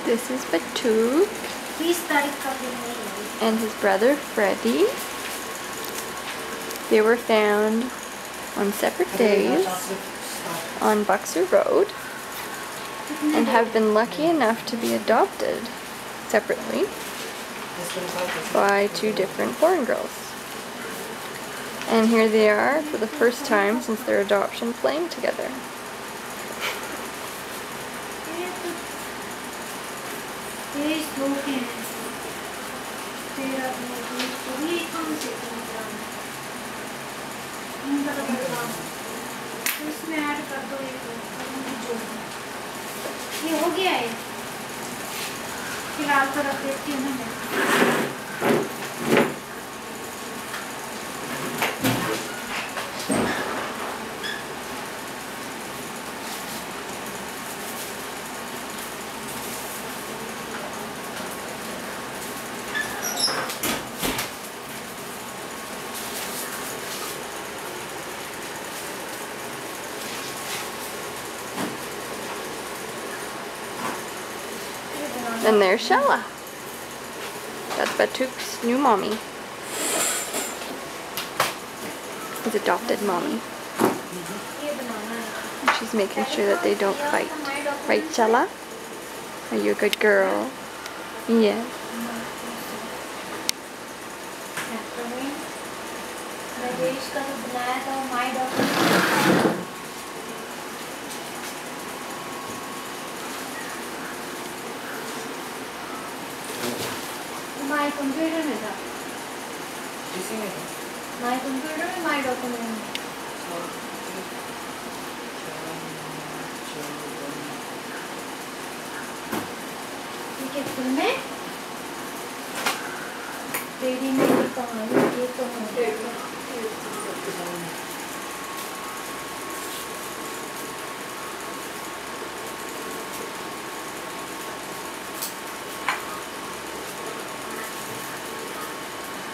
This is Batuk and his brother Freddy. They were found on separate days on Buxer Road and have been lucky enough to be adopted separately by two different foreign girls. And here they are for the first time since their adoption playing together. ये हो गया है फिलहाल तो रख देती हूँ मैं And there's Shella. That's Batuk's new mommy. His adopted mommy. And she's making sure that they don't fight. Right, Shella? Are you a good girl? Yeah. My computer में था my computer में my document ठीक है फिल्में तेरी मेरी कहानी ये तो है